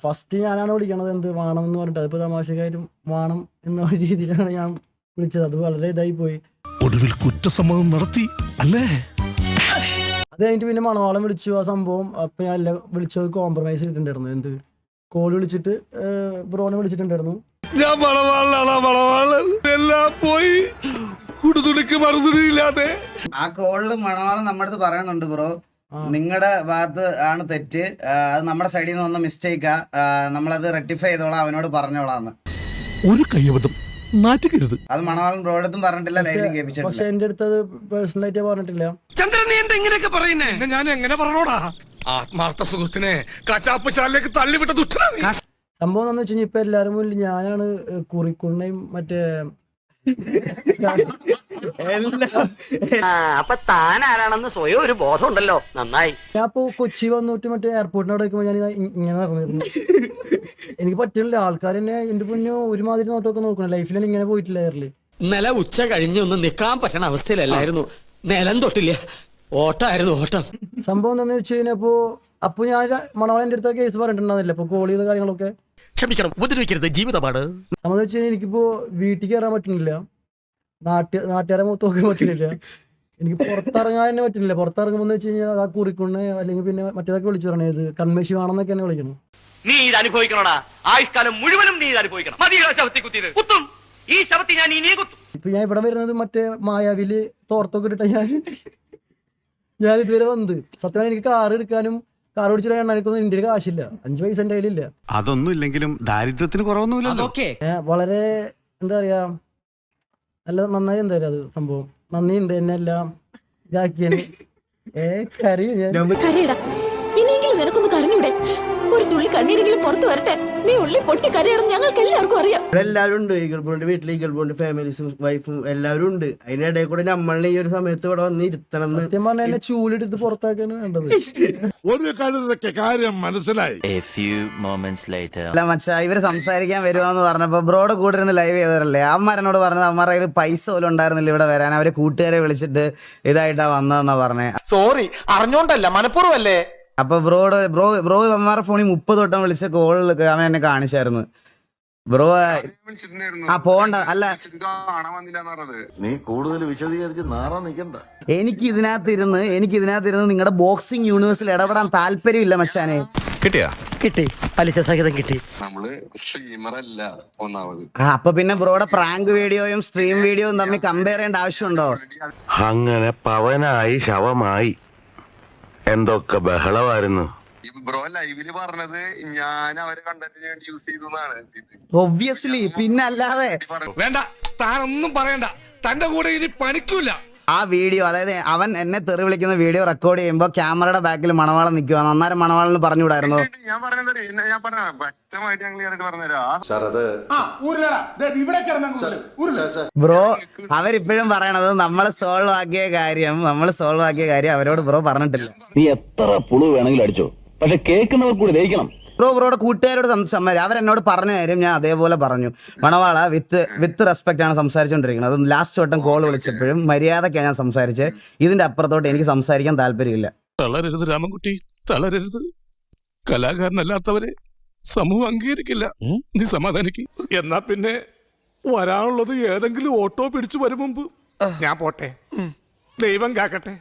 First ഞാനാണ് വിളിക്കണത് എന്ത് വേണം എന്ന് പറഞ്ഞിട്ട്, അതിപ്പോ തമാശക്കാരും വേണം എന്ന രീതിയിലാണ് ഞാൻ വിളിച്ചത്. അത് വളരെ ഇതായി പോയി. ഒടുവിൽ കുറ്റസമ്മതം നടത്തി അല്ലേ? അത് കഴിഞ്ഞിട്ട് പിന്നെ മണവാളം വിളിച്ചു. ആ സംഭവം അപ്പൊ ഞാൻ എല്ലാം വിളിച്ചത് കോംപ്രമൈസ് ചെയ്തിട്ടുണ്ടായിരുന്നു. എന്ത് കോൾ വിളിച്ചിട്ട് ബ്രോനെ വിളിച്ചിട്ടുണ്ടായിരുന്നു. ഞാൻ മണവാളൻ എല്ലാം പോയി ഉടുതുണിക്ക് മറുതുണിയില്ലാതെ. ആ കോളില് മണവാളം നമ്മുടെ അടുത്ത് പറയുന്നുണ്ട്, ബ്രോ നിങ്ങളുടെ ഭാഗത്ത് ആണ് തെറ്റ്, അത് നമ്മുടെ സൈഡിൽ നിന്ന് വന്ന മിസ്റ്റേക്കാ, നമ്മളത് റെക്ടിഫൈ ചെയ്തോളാം, അവനോട് പറഞ്ഞോളാന്ന്. ഒരു കയ്യബദ്ധം നാറ്റുകരുത്. അത് മണവാളൻ ബ്രോയുടെ പറഞ്ഞിട്ടില്ല, ലൈവിൽ കേൾപ്പിച്ചിട്ടില്ല. പക്ഷെ എന്റെ അടുത്ത് അത് പേഴ്സണലായിട്ട് പറഞ്ഞിട്ടില്ല. ചന്ദ്രൻ നീ എന്താ ഇങ്ങനെയൊക്കെ പറയുന്നേ? ഞാൻ എങ്ങനെ പറഞ്ഞോടാ? ആത്മാർത്ഥ സുഹൃത്തിനെ കശാപ്പ് ശാലയിലേക്ക് തള്ളിവിട്ട ദുഷ്ടനാണ്. സംഭവം എന്താന്ന് വെച്ച് കഴിഞ്ഞാൽ ഇപ്പൊ എല്ലാരും മുന്നിൽ ഞാനാണ് കുറിക്കുണ്ണയും മറ്റേ അപ്പൊ താൻ ആരാണെന്ന് സ്വയം ഒരു ബോധം ഉണ്ടല്ലോ. നന്നായി. ഞാൻ ഇപ്പൊ കൊച്ചി വന്നിട്ട് മറ്റേ എയർപോർട്ടിന് അവിടെ വെക്കുമ്പോ ഞാൻ ഇങ്ങനെ നടന്നിരുന്നു. എനിക്ക് പറ്റില്ല. ആൾക്കാർ എന്നെ എന്റെ പൊന്നോ ഒരുമാതിരി നോട്ടൊക്കെ നോക്കണം. ലൈഫിൽ ഇങ്ങനെ പോയിട്ടില്ല എയറില്. ഇന്നലെ ഉച്ച കഴിഞ്ഞ് ഒന്ന് നിക്കാൻ പറ്റണ അവസ്ഥയിലല്ലായിരുന്നു. നിലം തൊട്ടില്ല, ഓട്ടായിരുന്നു ഓട്ടം. സംഭവം എന്താന്ന് വെച്ച് കഴിഞ്ഞപ്പോ അപ്പൊ ഞാൻ മണവാളൻ എന്റെ അടുത്ത കേസ് പറഞ്ഞിട്ടുണ്ടാവില്ല. അപ്പൊ കോൾ ചെയ്ത കാര്യങ്ങളൊക്കെ ക്ഷമിക്കണം, ഉപദ്രവിക്കരുത്, ജീവിതമാണ്. സംബന്ധിച്ച് വെച്ച് കഴിഞ്ഞാൽ എനിക്കിപ്പോ വീട്ടിൽ കയറാൻ പറ്റുന്നില്ല, നാട്ടുകാരെ മുഖത്ത് നോക്കാൻ പറ്റുന്നില്ല, എനിക്ക് പുറത്തിറങ്ങാൻ തന്നെ പറ്റുന്നില്ല. പുറത്തിറങ്ങുമ്പോൾ വെച്ച് കഴിഞ്ഞാൽ ആ കുറിക്കുണ്ണ അല്ലെങ്കിൽ പിന്നെ മറ്റേതൊക്കെ വിളിച്ചു പറഞ്ഞത് ഇത് കൺമേശി വേണമെന്നൊക്കെ എന്നെ വിളിക്കണം. നീ ഇത് അനുഭവിക്കണോടാ, ആയുഷ്കാലം മുഴുവനും നീ ഇത് അനുഭവിക്കണം. മതിയോ ശവത്തി കുത്തിയത്? കുത്തും, ഈ ശവത്തി ഞാൻ ഇനിയും കുത്തും. ഇപ്പൊ ഞാൻ ഇവിടെ വരുന്നത് മറ്റേ മായാവില് തോർത്തൊക്കെ ഇട്ടിട്ട് ഞാൻ ഇതുവരെ വന്നത്. സത്യമായി എനിക്ക് കാർ എടുക്കാനും കാർ ഓടിച്ചിട്ട് എനിക്കൊന്നും ഇന്ത്യയിൽ കാശില്ല. 5 പൈസ എന്റെ കയ്യിലില്ല. അതൊന്നും ഇല്ലെങ്കിലും ദാരിദ്ര്യത്തിന് കുറവൊന്നുമില്ലല്ലോ. വളരെ എന്താ പറയാ, നല്ല നന്നായി എന്താ പറയാ അത് സംഭവം. നന്ദിയുണ്ട് എന്നെ എല്ലാം ഇതാക്കിയതിന്. കരയും ഞാൻ. കരയടാ, ഇനിയെങ്കിലും നിനക്കൊന്ന് കരഞ്ഞൂടെ? ഒരു തുള്ളി കണ്ണീരെങ്കിലും പുറത്തു വരട്ടെ. നീ ഉള്ളി പൊട്ടി കരയണം, ഞങ്ങൾക്ക് എല്ലാവർക്കും അറിയാം. ഇവിടെ എല്ലാവരും ഉണ്ട്. ഈഗിൾ ബോണ്ട് വീട്ടിൽ ഈഗിൾ ബോണ്ട് ഫാമിലീസും വൈഫും എല്ലാവരും ഉണ്ട്. അതിന്റെ ഇടയിൽ കൂടെ നമ്മളെ ഈ ഒരു സമയത്ത് ഇവിടെ വന്ന് ഇരുത്തണം. സത്യം പറഞ്ഞാൽ എന്നെ ചൂലെടുത്ത് പുറത്താക്കാണ് വേണ്ടത്. ഒരു കഴുതൊക്കെ കാര്യം മനസ്സിലായി. അല്ല മച്ചാ, ഇവര് സംസാരിക്കാൻ വരുവാന്ന് പറഞ്ഞപ്പോ ബ്രോയുടെ കൂടെ ഇരുന്ന് ലൈവ് ചെയ്തവരല്ലേ, അമ്മമാരനോട് പറഞ്ഞത് അമ്മമാരുടെ കയ്യിൽ പൈസ പോലും ഉണ്ടായിരുന്നില്ല ഇവിടെ വരാൻ. അവരെ കൂട്ടുകാരെ വിളിച്ചിട്ട് ഇതായിട്ടാ വന്നതെന്നാ പറഞ്ഞേ. സോറി, അറിഞ്ഞോണ്ടല്ല, മനഃപൂർവ്വല്ലേ. അപ്പൊ ബ്രോ അമ്മമാരുടെ ഫോണിൽ 30 വട്ടം വിളിച്ച കോളിൽ അവൻ എന്നെ കാണിച്ചായിരുന്നു. ബ്രോ പോണ്ട അല്ല, നീ കൂടുതൽ വിശദീകരിച്ച് നാറാൻ നിൽക്കണ്ട. എനിക്ക് ഇതിനകത്തിരുന്ന് നിങ്ങളുടെ ബോക്സിംഗ് യൂണിവേഴ്സിൽ ഇടപെടാൻ താല്പര്യമില്ല മച്ചാനെ. കിട്ടി, പലിശ സഹിതം കിട്ടി. നമ്മള് സ്ട്രീമറല്ല ഒന്നാമത്. അപ്പൊ പിന്നെ ബ്രോയുടെ പ്രാങ്ക് വീഡിയോയും സ്ട്രീം വീഡിയോയും തമ്മിൽ കമ്പയർ ചെയ്യേണ്ട ആവശ്യമുണ്ടോ? അങ്ങനെ പവനായി ശവമായി എന്തൊക്കെ ബഹളമായിരുന്നു. ബ്രോ ലൈവില് പറഞ്ഞത് ഞാൻ അവരെ കണ്ടന്റിന് വേണ്ടി യൂസ് ചെയ്തു എന്നാണ്. ഒബ്വിയസ്ലി, പിന്നെ അല്ലാതെ. വേണ്ട, താനൊന്നും പറയണ്ട. തന്റെ കൂടെ ഇനി പണിക്കൂല. ആ വീഡിയോ, അതായത് അവൻ എന്നെ തെറി വിളിക്കുന്ന വീഡിയോ റെക്കോർഡ് ചെയ്യുമ്പോൾ ക്യാമറയുടെ ബാക്കിൽ മണവാളം നിൽക്കുക. അന്നേരം മണവാളിന് പറഞ്ഞുകൂടായിരുന്നു? ഞാൻ പറഞ്ഞ വ്യക്തമായിട്ട് ഞങ്ങൾ പറഞ്ഞുതരാം. ബ്രോ അവരിപ്പോഴും പറയണത് നമ്മൾ സോൾവ് ആക്കിയ കാര്യം അവരോട് ബ്രോ പറഞ്ഞിട്ടില്ല. നീ എത്ര പുളു വേണമെങ്കിലും അടിച്ചോ, പക്ഷെ കേൾക്കുന്നവർ കൂടി ദഹിക്കണം. ബ്രോയുടെ കൂട്ടുകാരോട് അവരെന്നോട് പറഞ്ഞ കാര്യം ഞാൻ അതേപോലെ പറഞ്ഞു. മണവാള വിത്ത് റെസ്പെക്ട് ആണ് സംസാരിച്ചുകൊണ്ടിരിക്കുന്നത്. ലാസ്റ്റ് വട്ടം കോൾ വിളിച്ചപ്പോഴും മര്യാദക്കാണ് ഞാൻ സംസാരിച്ചത്. ഇതിന്റെ അപ്പുറത്തോട്ട് എനിക്ക് സംസാരിക്കാൻ താല്പര്യമില്ല. തളരരുത് രാമൻകുട്ടി, തളരരുത്. കലാകാരനല്ലാത്തവരെ സമൂഹം അംഗീകരിക്കില്ല. നീ സമാധാനിക്ക്. എന്നാ പിന്നെ വരാനുള്ളത് ഏതെങ്കിലും ഓട്ടോ പിടിച്ചു വരും മുമ്പ് ഞാൻ പോട്ടെ. ദൈവം കാക്കട്ടെ.